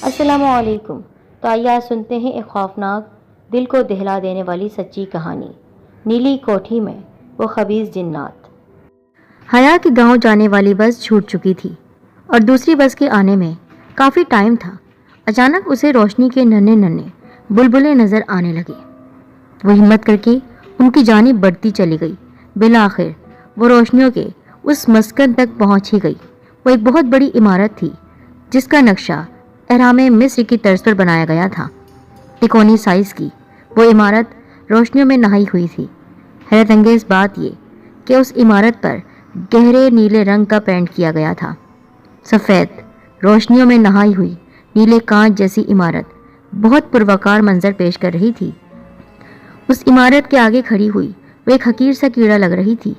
السلام علیکم۔ تو آئیے آج سنتے ہیں ایک خوفناک، دل کو دہلا دینے والی سچی کہانی، نیلی کوٹھی میں وہ خبیث جنات۔ حیا کی گاؤں جانے والی بس چھوٹ چکی تھی اور دوسری بس کے آنے میں کافی ٹائم تھا۔ اچانک اسے روشنی کے ننھے ننھے بلبلے نظر آنے لگے۔ وہ ہمت کر کے ان کی جانب بڑھتی چلی گئی۔ بالآخر وہ روشنیوں کے اس مسکن تک پہنچ ہی گئی۔ وہ ایک بہت بڑی عمارت تھی جس کا نقشہ اہرام مصر کی طرز پر بنایا گیا تھا۔ تکونی سائز کی وہ عمارت روشنیوں میں نہائی ہوئی تھی۔ حیرت انگیز بات یہ کہ اس عمارت پر گہرے نیلے رنگ کا پینٹ کیا گیا تھا۔ سفید روشنیوں میں نہائی ہوئی نیلے کانچ جیسی عمارت بہت پروقار منظر پیش کر رہی تھی۔ اس عمارت کے آگے کھڑی ہوئی وہ ایک حقیر سا کیڑا لگ رہی تھی۔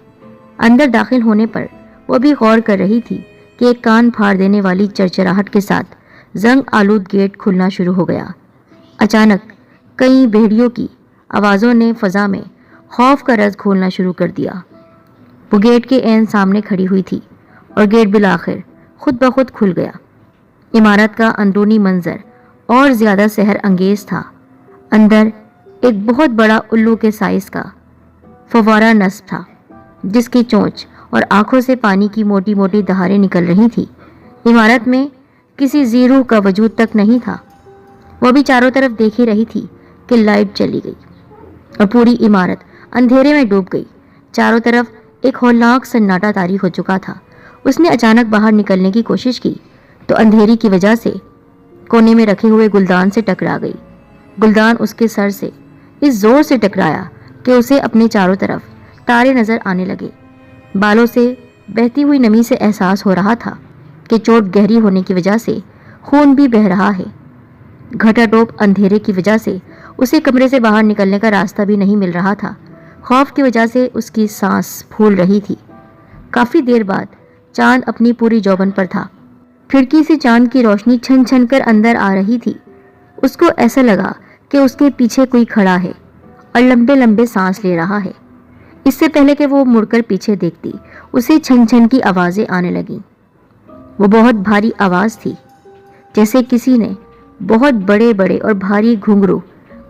اندر داخل ہونے پر وہ بھی غور کر رہی تھی کہ ایک کان پھاڑ دینے والی چرچراہٹ کے ساتھ زنگ آلود گیٹ کھلنا شروع ہو گیا۔ اچانک کئی بھیڑیوں کی آوازوں نے فضا میں خوف کا رعد کھولنا شروع کر دیا۔ وہ گیٹ کے عین سامنے کھڑی ہوئی تھی اور گیٹ بالآخر خود بخود کھل گیا۔ عمارت کا اندرونی منظر اور زیادہ سحر انگیز تھا۔ اندر ایک بہت بڑا الو کے سائز کا فوارہ نصب تھا جس کی چونچ اور آنکھوں سے پانی کی موٹی موٹی دھاریں نکل رہی تھی۔ عمارت میں کسی ذی روح کا وجود تک نہیں تھا۔ وہ بھی چاروں طرف دیکھ ہی رہی تھی کہ لائٹ چلی گئی اور پوری عمارت اندھیرے میں ڈوب گئی۔ چاروں طرف ایک ہولناک سناٹا طاری ہو چکا تھا۔ اس نے اچانک باہر نکلنے کی کوشش کی تو اندھیری کی وجہ سے کونے میں رکھے ہوئے گلدان سے ٹکرا گئی۔ گلدان اس کے سر سے اس زور سے ٹکرایا کہ اسے اپنے چاروں طرف تارے نظر آنے لگے۔ بالوں سے بہتی ہوئی نمی سے احساس ہو رہا تھا کہ چوٹ گہری ہونے کی وجہ سے خون بھی بہہ رہا ہے۔ گھٹا ٹوپ اندھیرے کی وجہ سے اسے کمرے سے باہر نکلنے کا راستہ بھی نہیں مل رہا تھا۔ خوف کی وجہ سے اس کی سانس پھول رہی تھی۔ کافی دیر بعد چاند اپنی پوری جوبن پر تھا۔ کھڑکی سے چاند کی روشنی چھن چھن کر اندر آ رہی تھی۔ اس کو ایسا لگا کہ اس کے پیچھے کوئی کھڑا ہے اور لمبے لمبے سانس لے رہا ہے۔ اس سے پہلے کہ وہ مڑ کر پیچھے دیکھتی اسے چھن چھن کی آوازیں آنے لگیں۔ وہ بہت بھاری آواز تھی، جیسے کسی نے بہت بڑے بڑے اور بھاری گھنگرو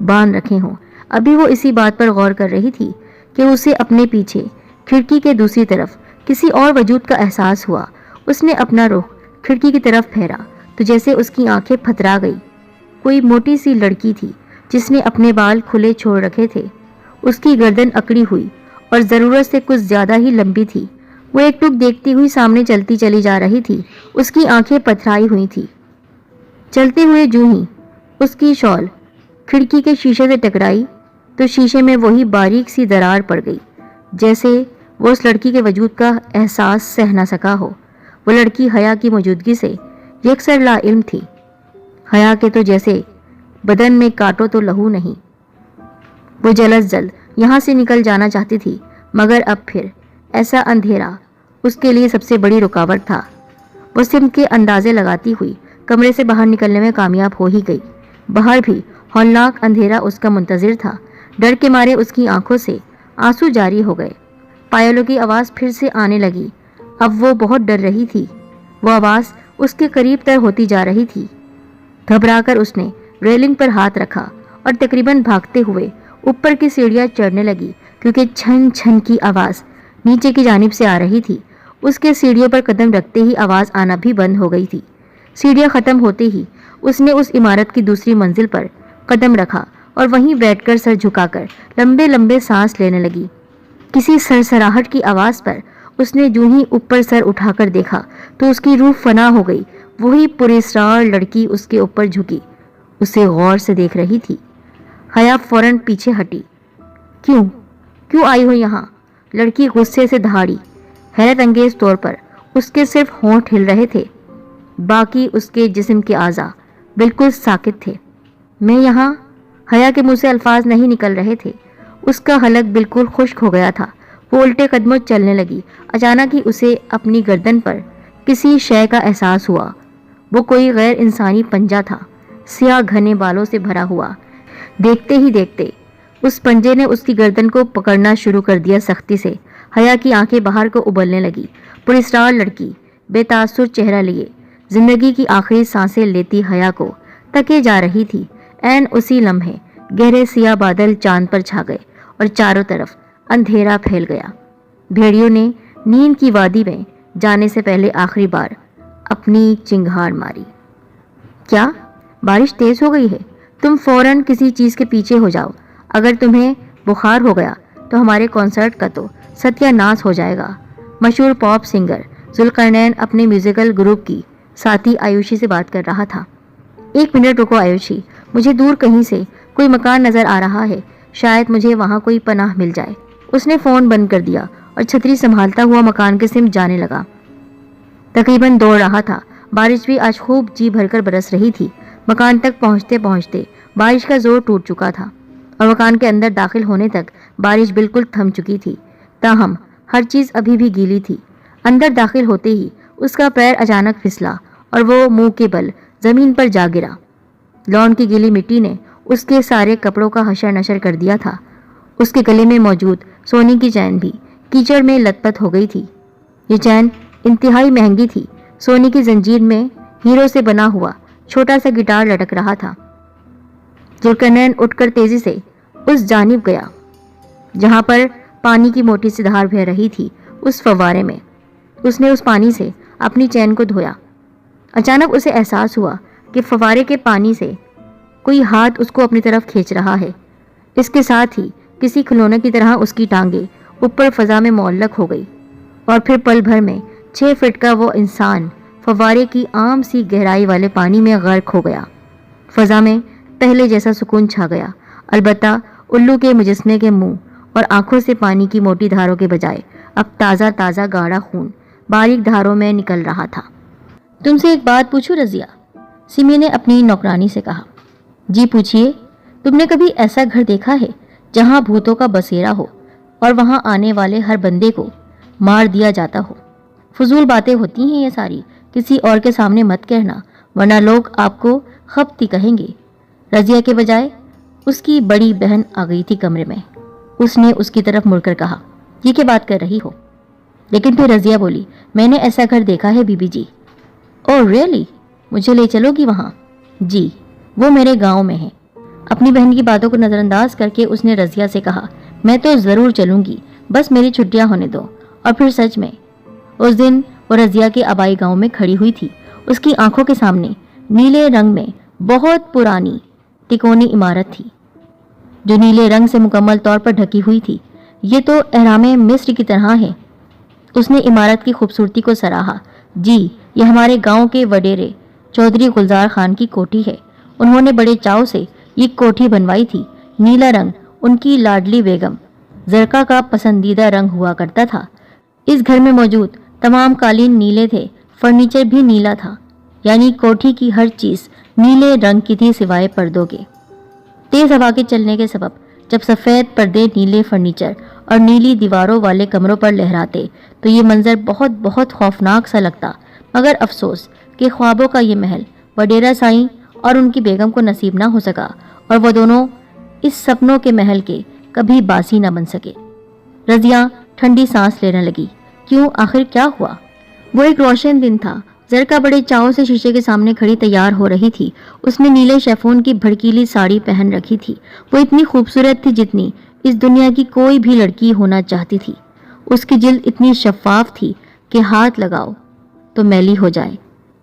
باندھ رکھے ہوں۔ ابھی وہ اسی بات پر غور کر رہی تھی کہ اسے اپنے پیچھے کھڑکی کے دوسری طرف کسی اور وجود کا احساس ہوا۔ اس نے اپنا رخ کھڑکی کی طرف پھیرا تو جیسے اس کی آنکھیں پھترا گئی۔ کوئی موٹی سی لڑکی تھی جس نے اپنے بال کھلے چھوڑ رکھے تھے۔ اس کی گردن اکڑی ہوئی اور ضرورت سے کچھ زیادہ ہی لمبی تھی۔ وہ ایک ٹک دیکھتی ہوئی سامنے چلتی چلی جا رہی تھی۔ اس کی آنکھیں پتھرائی ہوئی تھی۔ چلتے ہوئے جو ہی اس کی شال کھڑکی کے شیشے سے ٹکرائی تو شیشے میں وہی باریک سی درار پڑ گئی، جیسے وہ اس لڑکی کے وجود کا احساس سہ نہ سکا ہو۔ وہ لڑکی حیا کی موجودگی سے یکسر لا علم تھی۔ حیا کے تو جیسے بدن میں کاٹو تو لہو نہیں۔ وہ جلد جلد یہاں سے نکل جانا چاہتی تھی، مگر اب پھر ایسا اندھیرا اس کے لیے سب سے بڑی رکاوٹ تھا۔ وہ سمت کے اندازے لگاتی ہوئی کمرے سے باہر نکلنے میں کامیاب ہو ہی گئی۔ باہر بھی ہولناک اندھیرا اس کا منتظر تھا۔ ڈر کے مارے اس کی آنکھوں سے آنسو جاری ہو گئے۔ پایلوں کی آواز پھر سے آنے لگی۔ اب وہ بہت ڈر رہی تھی۔ وہ آواز اس کے قریب تر ہوتی جا رہی تھی۔ گھبرا کر اس نے ریلنگ پر ہاتھ رکھا اور تقریباً بھاگتے ہوئے اوپر کی سیڑھیاں چڑھنے لگی، کیونکہ چھن چھن کی آواز نیچے کی جانب سے آ رہی تھی۔ اس کے سیڑھیوں پر قدم رکھتے ہی آواز آنا بھی بند ہو گئی تھی۔ سیڑھیاں ختم ہوتے ہی اس نے اس عمارت کی دوسری منزل پر قدم رکھا اور وہیں بیٹھ کر سر جھکا کر لمبے لمبے سانس لینے لگی۔ کسی سرسراہٹ کی آواز پر اس نے جو ہی اوپر سر اٹھا کر دیکھا تو اس کی روح فنا ہو گئی۔ وہی پراسرار لڑکی اس کے اوپر جھکی اسے غور سے دیکھ رہی تھی۔ حیا فوراً پیچھے ہٹی۔ کیوں آئی ہو یہاں؟ لڑکی غصے سے دہاڑی۔ حیرت انگیز طور پر اس کے صرف ہونٹ ہل رہے تھے، باقی اس کے جسم کے اعضاء بالکل ساکت تھے۔ میں یہاں، حیا کے منہ سے الفاظ نہیں نکل رہے تھے۔ اس کا حلق بالکل خشک ہو گیا تھا۔ وہ الٹے قدموں چلنے لگی۔ اچانک ہی اسے اپنی گردن پر کسی شے کا احساس ہوا۔ وہ کوئی غیر انسانی پنجہ تھا، سیاہ گھنے بالوں سے بھرا ہوا۔ دیکھتے ہی دیکھتے اس پنجے نے اس کی گردن کو پکڑنا شروع کر دیا سختی سے۔ حیا کی آنکھیں باہر کو ابلنے لگی۔ پراسرار لڑکی بے تاثر چہرہ لیے زندگی کی آخری سانسیں لیتی حیا کو تکے جا رہی تھی۔ عین اسی لمحے گہرے سیاہ بادل چاند پر چھا گئے اور چاروں طرف اندھیرا پھیل گیا۔ بھیڑیوں نے نیند کی وادی میں جانے سے پہلے آخری بار اپنی چنگھاڑ ماری۔ کیا بارش تیز ہو گئی ہے؟ تم فوراً کسی چیز کے پیچھے ہو جاؤ۔ اگر تمہیں بخار ہو گیا تو ہمارے کنسرٹ کا تو ستیہ ناش ہو جائے گا۔ مشہور پاپ سنگر ذوالقرنین اپنے میوزیکل گروپ کی ساتھی آیوشی سے بات کر رہا تھا۔ ایک منٹ رکو آیوشی، مجھے دور کہیں سے کوئی مکان نظر آ رہا ہے، شاید مجھے وہاں کوئی پناہ مل جائے۔ اس نے فون بند کر دیا اور چھتری سنبھالتا ہوا مکان کے سمت جانے لگا۔ تقریباً دوڑ رہا تھا۔ بارش بھی آج خوب جی بھر کر برس رہی تھی۔ مکان تک پہنچتے پہنچتے بارش کا زور ٹوٹ چکا تھا اور مکان کے اندر داخل ہونے تک بارش بالکل تھم چکی تھی، تاہم ہر چیز ابھی بھی گیلی تھی۔ اندر داخل ہوتے ہی اس کا پیر اچانک پھسلا اور وہ منہ کے بل زمین پر جا گرا۔ لان کی گیلی مٹی نے اس کے سارے کپڑوں کا حشر نشر کر دیا تھا۔ اس کے گلے میں موجود سونے کی چین بھی کیچڑ میں لت پت ہو گئی تھی۔ یہ چین انتہائی مہنگی تھی۔ سونے کی زنجیر میں ہیروں سے بنا ہوا چھوٹا سا گٹار لٹک رہا تھا۔ ذوالقرنین اٹھ کر تیزی سے اس جانب گیا جہاں پر پانی کی موٹی سی دھار بہہ رہی تھی۔ اس فوارے میں اس نے اس پانی سے اپنی چین کو دھویا۔ اچانک اسے احساس ہوا کہ فوارے کے پانی سے کوئی ہاتھ اس کو اپنی طرف کھینچ رہا ہے۔ اس کے ساتھ ہی کسی کھلونے کی طرح اس کی ٹانگیں اوپر فضا میں معلق ہو گئی اور پھر پل بھر میں 6 فٹ کا وہ انسان فوارے کی عام سی گہرائی والے پانی میں غرق ہو گیا۔ فضا میں پہلے جیسا سکون چھا گیا، البتہ الو کے مجسمے کے منہ اور آنکھوں سے پانی کی موٹی دھاروں کے بجائے اب تازہ تازہ گاڑھا خون باریک دھاروں میں نکل رہا تھا۔ تم سے ایک بات پوچھوں رضیہ؟ سمی نے اپنی نوکرانی سے کہا۔ جی پوچھئے۔ تم نے کبھی ایسا گھر دیکھا ہے جہاں بھوتوں کا بسیرا ہو اور وہاں آنے والے ہر بندے کو مار دیا جاتا ہو؟ فضول باتیں ہوتی ہیں یہ ساری، کسی اور کے سامنے مت کہنا ورنہ لوگ آپ کو خبتی کہیں گے۔ رضیہ کے بجائے اس کی بڑی بہن آ گئی تھی کمرے میں۔ اس نے اس کی طرف مڑ کر کہا، یہ کیا بات کر رہی ہو؟ لیکن پھر رضیہ بولی، میں نے ایسا گھر دیکھا ہے بی بی جی۔ Oh really? مجھے لے چلو گی وہاں؟ جی، وہ میرے گاؤں میں ہے۔ اپنی بہن کی باتوں کو نظر انداز کر کے اس نے رضیہ سے کہا، میں تو ضرور چلوں گی، بس میری چھٹیاں ہونے دو۔ اور پھر سچ میں اس دن وہ رضیہ کے آبائی گاؤں میں کھڑی ہوئی تھی۔ اس کی آنکھوں کے سامنے نیلے رنگ میں بہت پرانی تکونی عمارت تھی جو نیلے رنگ سے مکمل طور پر ڈھکی ہوئی تھی۔ یہ تو اہرام مصر کی طرح ہے۔ اس نے عمارت کی خوبصورتی کو سراہا۔ جی، یہ ہمارے گاؤں کے وڈیرے چودھری گلزار خان کی کوٹھی ہے۔ انہوں نے بڑے چاؤ سے یہ کوٹھی بنوائی تھی۔ نیلا رنگ ان کی لاڈلی بیگم زرکا کا پسندیدہ رنگ ہوا کرتا تھا۔ اس گھر میں موجود تمام قالین نیلے تھے، فرنیچر بھی نیلا تھا، یعنی کوٹھی کی ہر چیز نیلے رنگ کی تھی سوائے پردوں کے۔ تیز ہوا کے چلنے کے سبب جب سفید پردے نیلے فرنیچر اور نیلی دیواروں والے کمروں پر لہراتے تو یہ منظر بہت بہت خوفناک سا لگتا، مگر افسوس کہ خوابوں کا یہ محل وڈیرا سائیں اور ان کی بیگم کو نصیب نہ ہو سکا اور وہ دونوں اس سپنوں کے محل کے کبھی باسی نہ بن سکے۔ رضیہ ٹھنڈی سانس لینے لگی۔ کیوں؟ آخر کیا ہوا؟ وہ ایک روشن دن تھا۔ زرکا بڑے چاؤ سے شیشے کے سامنے کھڑی تیار ہو رہی تھی۔ اس نے نیلے شیفون کی بھڑکیلی ساڑی پہن رکھی تھی۔ وہ اتنی خوبصورت تھی جتنی اس دنیا کی کوئی بھی لڑکی ہونا چاہتی تھی۔ اس کی جلد اتنی شفاف تھی کہ ہاتھ لگاؤ تو میلی ہو جائے۔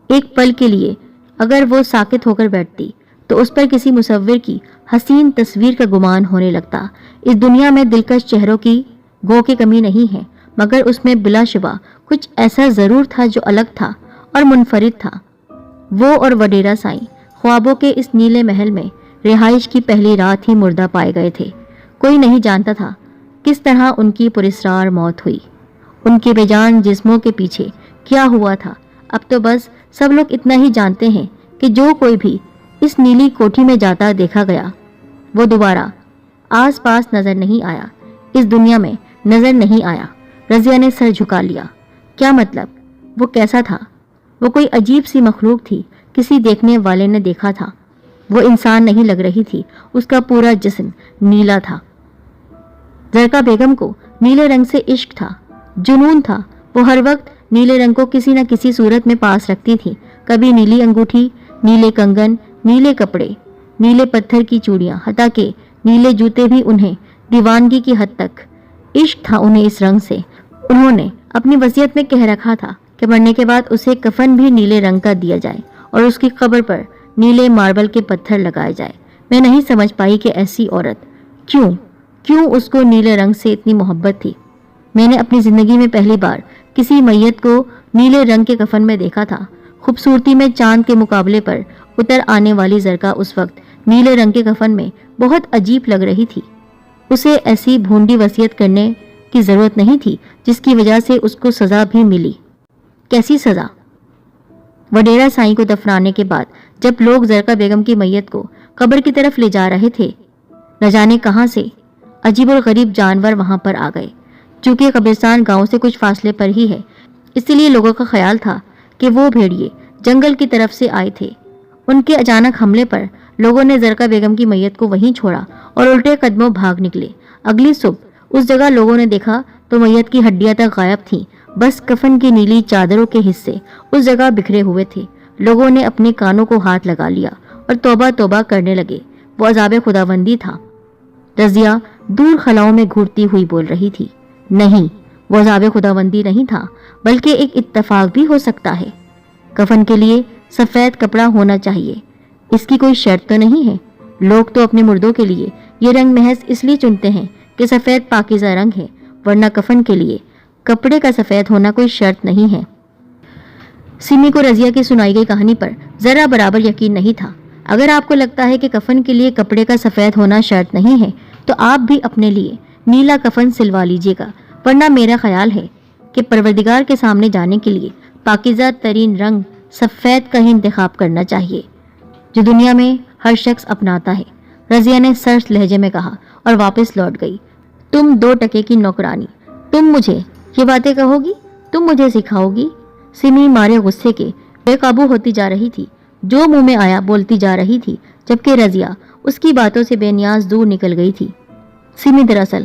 ایک پل کے لیے اگر وہ ساکت ہو کر بیٹھتی تو اس پر کسی مصور کی حسین تصویر کا گمان ہونے لگتا۔ اس دنیا میں دلکش چہروں کی گو کے کمی نہیں ہے، مگر اس میں بلا شبہ کچھ ایسا ضرور تھا جو الگ تھا اور منفرد تھا۔ وہ اور وڈیرا سائیں خوابوں کے اس نیلے محل میں رہائش کی پہلی رات ہی مردہ پائے گئے تھے۔ کوئی نہیں جانتا تھا کس طرح ان کی پراسرار موت ہوئی، ان کے بے جان جسموں کے پیچھے کیا ہوا تھا۔ اب تو بس سب لوگ اتنا ہی جانتے ہیں کہ جو کوئی بھی اس نیلی کوٹھی میں جاتا دیکھا گیا وہ دوبارہ آس پاس نظر نہیں آیا، اس دنیا میں نظر نہیں آیا۔ رضیہ نے سر جھکا لیا۔ کیا مطلب؟ وہ کیسا تھا؟ وہ کوئی عجیب سی مخلوق تھی، کسی دیکھنے والے نے دیکھا تھا۔ وہ انسان نہیں لگ رہی تھی، اس کا پورا جسم نیلا تھا۔ زرکا بیگم کو نیلے رنگ سے عشق تھا، جنون تھا۔ وہ ہر وقت نیلے رنگ کو کسی نہ کسی صورت میں پاس رکھتی تھی، کبھی نیلی انگوٹھی، نیلے کنگن، نیلے کپڑے، نیلے پتھر کی چوڑیاں، حتیٰ کہ نیلے جوتے بھی انہیں دیوانگی کی حد تک عشق تھا انہیں اس رنگ سے۔ انہوں نے اپنی وصیت میں کہہ رکھا تھا کہ مرنے کے بعد اسے کفن بھی نیلے رنگ کا دیا جائے اور اس کی قبر پر نیلے ماربل کے پتھر لگائے جائے۔ میں نہیں سمجھ پائی کہ ایسی عورت کیوں اس کو نیلے رنگ سے اتنی محبت تھی۔ میں نے اپنی زندگی میں پہلی بار کسی میت کو نیلے رنگ کے کفن میں دیکھا تھا۔ خوبصورتی میں چاند کے مقابلے پر اتر آنے والی زرکا اس وقت نیلے رنگ کے کفن میں بہت عجیب لگ رہی تھی۔ اسے ایسی بھونڈی وصیت کرنے کی ضرورت نہیں تھی جس کی وجہ سے اس کو سزا بھی ملی۔ کیسی سزا؟ وڈیرا سائیں کو دفنانے کے بعد جب لوگ زرکا بیگم کی میت کو قبر کی طرف لے جا رہے تھے، نہ جانے کہاں سے عجیب اور غریب جانور وہاں پر آ گئے۔ چونکہ قبرستان گاؤں سے کچھ فاصلے پر ہی ہے، اس لیے لوگوں کا خیال تھا کہ وہ بھیڑیے جنگل کی طرف سے آئے تھے۔ ان کے اچانک حملے پر لوگوں نے زرکا بیگم کی میت کو وہیں چھوڑا اور الٹے قدموں بھاگ نکلے۔ اگلی صبح اس جگہ لوگوں نے دیکھا تو میت کی ہڈیاں تک غائب تھیں، بس کفن کی نیلی چادروں کے حصے اس جگہ بکھرے ہوئے تھے۔ لوگوں نے اپنے کانوں کو ہاتھ لگا لیا اور توبہ توبہ کرنے لگے۔ وہ عذاب خداوندی تھا۔ رضیہ دور خلاؤں میں گھورتی ہوئی بول رہی تھی، نہیں، وہ عذاب خداوندی نہیں تھا، بلکہ ایک اتفاق بھی ہو سکتا ہے۔ کفن کے لیے سفید کپڑا ہونا چاہیے، اس کی کوئی شرط تو نہیں ہے۔ لوگ تو اپنے مردوں کے لیے یہ رنگ محض اس لیے چنتے ہیں کہ سفید پاکیزہ رنگ ہے، ورنہ کفن کے لیے کپڑے کا سفید ہونا کوئی شرط نہیں ہے۔ سمی کو رضیہ کی سنائی گئی کہانی پر ذرا برابر یقین نہیں تھا۔ اگر آپ کو لگتا ہے کہ کفن کے لیے کپڑے کا سفید ہونا شرط نہیں ہے تو آپ بھی اپنے لیے نیلا کفن سلوا لیجیے گا، ورنہ میرا خیال ہے کہ پروردگار کے سامنے جانے کے لیے پاکیزہ ترین رنگ سفید کا ہی انتخاب کرنا چاہیے، جو دنیا میں ہر شخص اپناتا ہے۔ رضیہ نے سرس لہجے میں کہا اور واپس لوٹ گئی۔ تم 2 ٹکے کی نوکرانی، تم مجھے یہ باتیں کہو گی؟ تم مجھے سکھاؤ گی؟ سمی مارے غصے کے بے قابو ہوتی جا رہی تھی، جو منہ میں آیا بولتی جا رہی تھی، جبکہ رضیہ اس کی باتوں سے بے نیاز دور نکل گئی تھی۔ سمی دراصل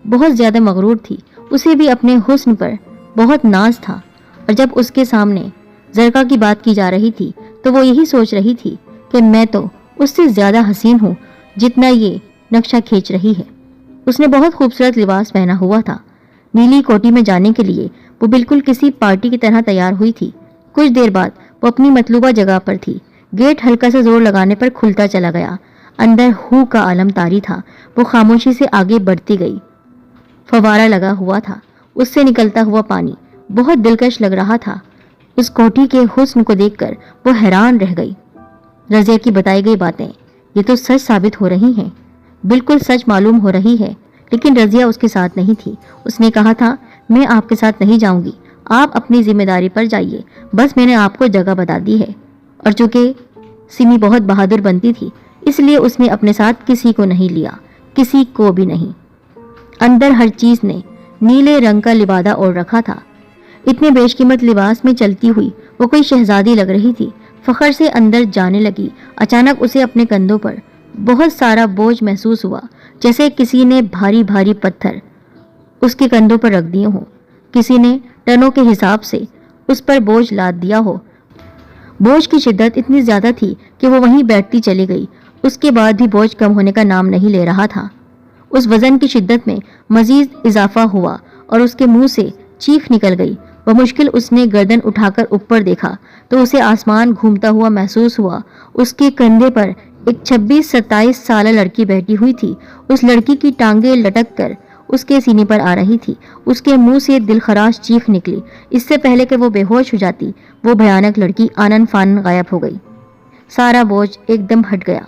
بہت زیادہ مغرور تھی، اسے بھی اپنے حسن پر بہت ناز تھا، اور جب اس کے سامنے زرکا کی بات کی جا رہی تھی تو وہ یہی سوچ رہی تھی کہ میں تو اس سے زیادہ حسین ہوں جتنا یہ نقشہ کھینچ رہی ہے۔ اس نے بہت خوبصورت لباس پہنا ہوا تھا۔ نیلی کوٹھی میں جانے کے لیے وہ بالکل کسی پارٹی کی طرح تیار ہوئی تھی۔ کچھ دیر بعد وہ اپنی مطلوبہ جگہ پر تھی۔ گیٹ ہلکا سے زور لگانے پر کھلتا چلا گیا۔ اندر ہو کا عالم طاری تھا۔ وہ خاموشی سے آگے بڑھتی گئی۔ فوارہ لگا ہوا تھا، اس سے نکلتا ہوا پانی بہت دلکش لگ رہا تھا۔ اس کوٹھی کے حسن کو دیکھ کر وہ حیران رہ گئی۔ رضیہ کی بتائی گئی باتیں یہ تو سچ ثابت ہو رہی ہیں، بالکل سچ معلوم ہو رہی ہے، لیکن رضیہ اس کے ساتھ نہیں تھی۔ اس نے کہا تھا، میں آپ کے ساتھ نہیں جاؤں گی، آپ اپنی ذمہ داری پر جائیے، بس میں نے آپ کو جگہ بتا دی ہے۔ اور چونکہ سمی بہت بہادر بنتی تھی، اس لیے اس نے اپنے ساتھ کسی کو نہیں لیا، کسی کو بھی نہیں۔ اندر ہر چیز نے نیلے رنگ کا لبادہ اوڑھ رکھا تھا۔ اتنے بیش قیمت لباس میں چلتی ہوئی وہ کوئی شہزادی لگ رہی تھی۔ فخر سے اندر جانے لگی۔ اچانک اسے اپنے کندھوں پر بہت سارا بوجھ محسوس ہوا، جیسے کسی نے بھاری بھاری پتھر اس کے کندھوں پر رکھ دیے ہوں، کسی نے ٹنوں کے حساب سے اس پر بوجھ لاد دیا ہو۔ بوجھ کی شدت اتنی زیادہ تھی کہ وہ وہیں بیٹھتی چلی گئی۔ اس کے بعد بھی بوجھ کم ہونے کا نام نہیں لے رہا تھا۔ اس وزن کی شدت میں مزید اضافہ ہوا اور اس کے منہ سے چیخ نکل گئی۔ بمشکل اس نے گردن اٹھا کر اوپر دیکھا تو اسے آسمان گھومتا ہوا محسوس ہوا۔ اس کے کندھے پر ایک 26-27 سالہ لڑکی بیٹھی ہوئی تھی۔ اس لڑکی کی ٹانگیں لٹک کر اس کے سینے پر آ رہی تھی۔ اس کے منہ سے دلخراش چیخ نکلی۔ اس سے پہلے کہ وہ بے ہوش ہو جاتی، وہ بھیانک لڑکی آنن فانن غائب ہو گئی۔ سارا بوجھ ایک دم ہٹ گیا۔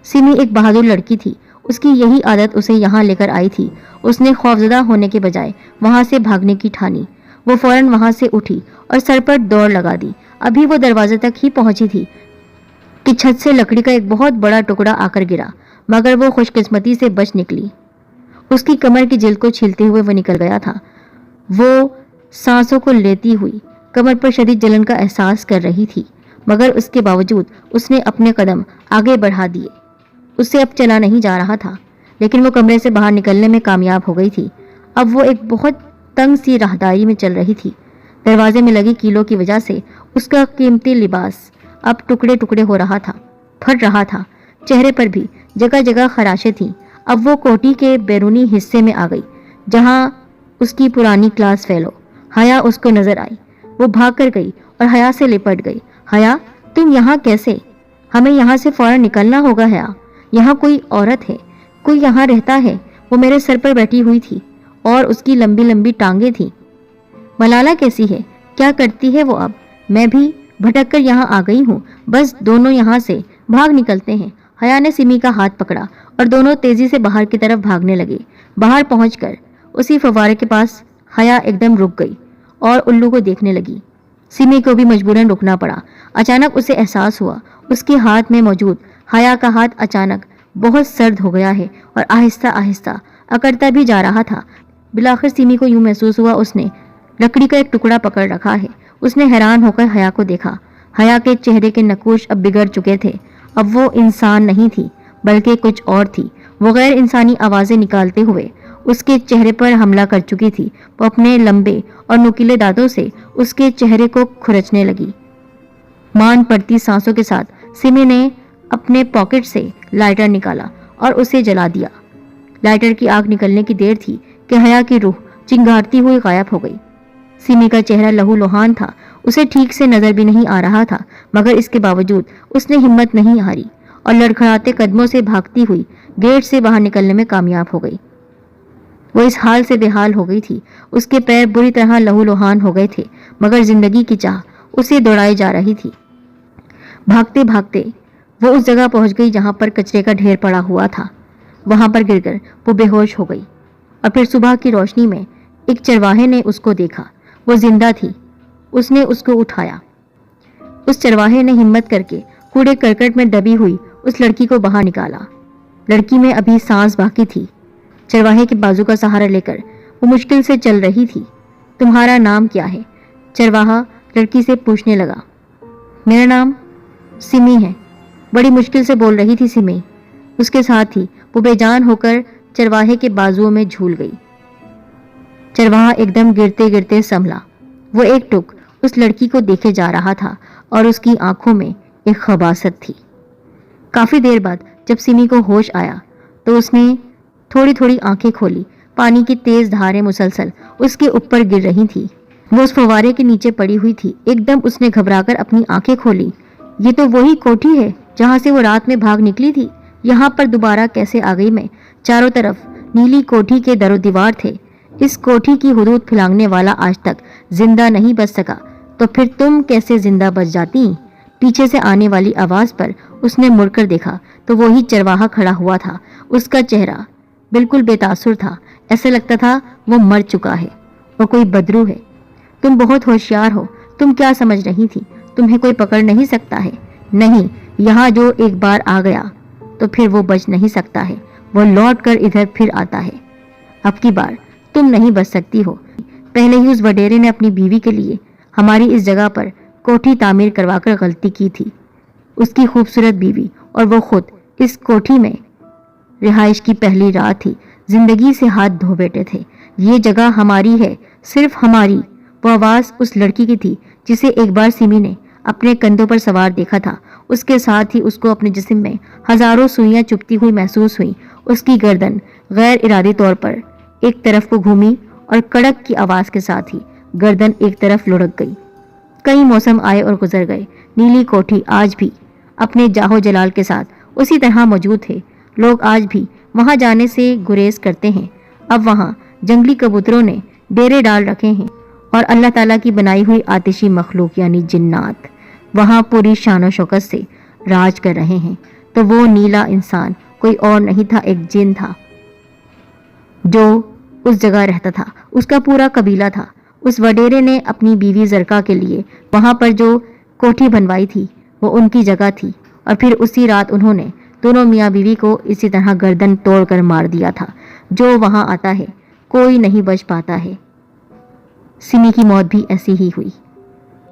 سمی ایک بہادر لڑکی تھی، اس کی یہی عادت اسے یہاں لے کر آئی تھی۔ اس نے خوفزدہ ہونے کے بجائے وہاں سے بھاگنے کی ٹھانی۔ وہ فوراً وہاں سے اٹھی اور سر پر دوڑ لگا دی۔ ابھی وہ دروازے تک ہی پہنچی تھی کہ چھت سے لکڑی کا ایک بہت بڑا ٹکڑا آ کر گرا، مگر وہ خوش قسمتی سے بچ نکلی۔ اس کی کمر کی جلد کو چھیلتے ہوئے وہ نکل گیا تھا۔ وہ سانسوں کو لیتی ہوئی کمر پر شدید جلن کا احساس کر رہی تھی، مگر اس کے باوجود اس نے اپنے قدم آگے بڑھا دیے۔ اس سے اب چلا نہیں جا رہا تھا، لیکن وہ کمرے سے باہر نکلنے میں کامیاب ہو گئی تھی۔ اب وہ ایک بہت تنگ سی راہداری میں چل رہی تھی۔ دروازے میں لگی کیلوں کی وجہ سے اس کا قیمتی لباس اب ٹکڑے ٹکڑے ہو رہا تھا۔ پھٹ رہا تھا، چہرے پر بھی جگہ جگہ خراشیں تھیں۔ اب وہ کوٹھی کے بیرونی حصے میں آ گئی جہاں اس کی پرانی کلاس فیلو حیا اس کو نظر آئی۔ وہ بھاگ کر گئی اور حیا سے لپٹ گئی۔ حیا، تم یہاں کیسے؟ ہمیں یہاں سے فوراً نکلنا ہوگا حیا، یہاں کوئی عورت ہے، کوئی یہاں رہتا ہے۔ وہ میرے سر پر بیٹھی ہوئی تھی اور اس کی لمبی لمبی ٹانگیں تھیں۔ ملالہ کیسی ہے؟ کیا کرتی ہے وہ اب؟ میں بھی بھٹک کر یہاں آ گئی ہوں، بس دونوں یہاں سے بھاگ نکلتے ہیں۔ حیا نے سمی کا ہاتھ پکڑا اور دونوں تیزی سے باہر کی طرف بھاگنے لگے۔ باہر پہنچ کر اسی فوارے کے پاس حیا ایک دم رک گئی اور الو کو دیکھنے لگی۔ سمی کو بھی مجبوراً رکنا پڑا۔ اچانک اسے احساس ہوا اس کے ہاتھ میں موجود حیا کا ہاتھ اچانک بہت سرد ہو گیا ہے اور آہستہ آہستہ اکڑتا بھی جا رہا تھا۔ بلاخر سمی کو یوں محسوس ہوا اس نے لکڑی کا ایک ٹکڑا پکڑ رکھا ہے۔ اس نے حیران ہو کر حیا کو دیکھا۔ حیا کے چہرے کے نقوش اب بگڑ چکے تھے۔ اب وہ انسان نہیں تھی بلکہ کچھ اور تھی۔ وہ غیر انسانی آوازیں نکالتے ہوئے اس کے چہرے پر حملہ کر چکی تھی۔ وہ اپنے لمبے اور نوکیلے دانتوں سے اس کے چہرے کو کھرچنے لگی۔ مان پڑتی سانسوں کے ساتھ سمی نے اپنے پاکٹ سے لائٹر نکالا اور اسے جلا دیا۔ لائٹر کی آگ نکلنے کی دیر تھی کہ حیا کی روح چنگھاڑتی ہوئی غائب ہو گئی۔ سمی کا چہرہ لہو لوہان تھا، اسے ٹھیک سے نظر بھی نہیں آ رہا تھا، مگر اس کے باوجود اس نے ہمت نہیں ہاری اور لڑکھڑاتے قدموں سے بھاگتی ہوئی گیٹ سے باہر نکلنے میں کامیاب ہو گئی۔ وہ اس حال سے بے حال ہو گئی تھی، اس کے پیر بری طرح لہو لوہان ہو گئے تھے، مگر زندگی کی چاہ اسے دوڑائی جا رہی تھی۔ بھاگتے بھاگتے وہ اس جگہ پہنچ گئی جہاں پر کچرے کا ڈھیر پڑا ہوا تھا۔ وہاں پر گر کر وہ بے ہوش ہو گئی اور پھر صبح کی روشنی میں ایک چرواہے نے اس کو دیکھا۔ وہ زندہ تھی۔ اس نے اس کو اٹھایا۔ اس چرواہے نے ہمت کر کے کوڑے کرکٹ میں دبی ہوئی اس لڑکی کو باہر نکالا۔ لڑکی میں ابھی سانس باقی تھی۔ چرواہے کے بازو کا سہارا لے کر وہ مشکل سے چل رہی تھی۔ تمہارا نام کیا ہے؟ چرواہا لڑکی سے پوچھنے لگا۔ میرا نام سمی ہے، بڑی مشکل سے بول رہی تھی سمی۔ اس کے ساتھ ہی وہ بے جان ہو کر چرواہے کے بازوؤں میں جھول گئی۔ چرواہا ایک دم گرتے گرتے سنبھلا۔ وہ ایک ٹک اس لڑکی کو دیکھے جا رہا تھا اور اس کی آنکھوں میں ایک خباثت تھی۔ کافی دیر بعد جب سمی کو ہوش آیا تو اس نے تھوڑی تھوڑی آنکھیں کھولی۔ پانی کی تیز دھاریں مسلسل اس کے اوپر گر رہی تھی۔ وہ اس فوارے کے نیچے پڑی ہوئی تھی۔ ایک دم اس نے گھبرا کر اپنی آنکھیں کھولی۔ یہ تو وہی کوٹھی ہے جہاں سے وہ رات میں بھاگ نکلی تھی۔ یہاں پر دوبارہ کیسے آ گئی میں؟ چاروں طرف نیلی کوٹھی کے در و دیوار تھے۔ اس کوٹھی کی حدود پھلانگنے والا آج تک زندہ نہیں بچ سکا، تو پھر تم کیسے زندہ بچ جاتی؟ پیچھے سے آنے والی آواز پر اس نے مڑ کر دیکھا تو وہی چرواہا کھڑا ہوا تھا۔ اس کا چہرہ بالکل بے تاثر تھا، ایسے لگتا تھا وہ مر چکا ہے، وہ کوئی بدرو ہے۔ تم بہت ہوشیار ہو، تم کیا سمجھ رہی تھی تمہیں کوئی پکڑ نہیں سکتا ہے؟ نہیں، یہاں جو ایک بار آ گیا تو پھر وہ بچ نہیں سکتا ہے، وہ لوٹ کر ادھر پھر آتا ہے۔ اب کی بار تم نہیں بچ سکتی ہو۔ پہلے ہی اس وڈیرے نے اپنی بیوی کے لیے ہماری اس جگہ پر کوٹھی تعمیر کروا کر غلطی کی تھی۔ اس کی خوبصورت بیوی اور وہ خود اس کوٹھی میں رہائش کی پہلی رات تھی، زندگی سے ہاتھ دھو بیٹھے تھے۔ یہ جگہ ہماری ہے، صرف ہماری۔ وہ آواز اس لڑکی کی تھی جسے ایک بار سمی نے اپنے کندھوں پر سوار دیکھا تھا۔ اس کے ساتھ ہی اس کو اپنے جسم میں ہزاروں سوئیاں چبھتی ہوئی محسوس ہوئی۔ اس کی گردن غیر ارادی طور پر ایک طرف کو گھومی اور کڑک کی آواز کے ساتھ ہی گردن ایک طرف لڑک گئی۔ کئی موسم آئے اور گزر گئے، نیلی کوٹھی آج بھی اپنے جاہو جلال کے ساتھ اسی طرح موجود ہے۔ لوگ آج بھی وہاں جانے سے گریز کرتے ہیں۔ اب وہاں جنگلی کبوتروں نے ڈیرے ڈال رکھے ہیں اور اللہ تعالیٰ کی بنائی ہوئی آتشی مخلوق یعنی جنات وہاں پوری شان و شوکت سے راج کر رہے ہیں۔ تو وہ نیلا انسان کوئی اور نہیں تھا، ایک جن تھا جو اس جگہ رہتا تھا۔ اس کا پورا قبیلہ تھا۔ اس وڈیرے نے اپنی بیوی زرکا کے لیے وہاں پر جو کوٹھی بنوائی تھی وہ ان کی جگہ تھی، اور پھر اسی رات انہوں نے دونوں میاں بیوی کو اسی طرح گردن توڑ کر مار دیا تھا۔ جو وہاں آتا ہے کوئی نہیں بچ پاتا ہے۔ سمی کی موت بھی ایسی ہی ہوئی۔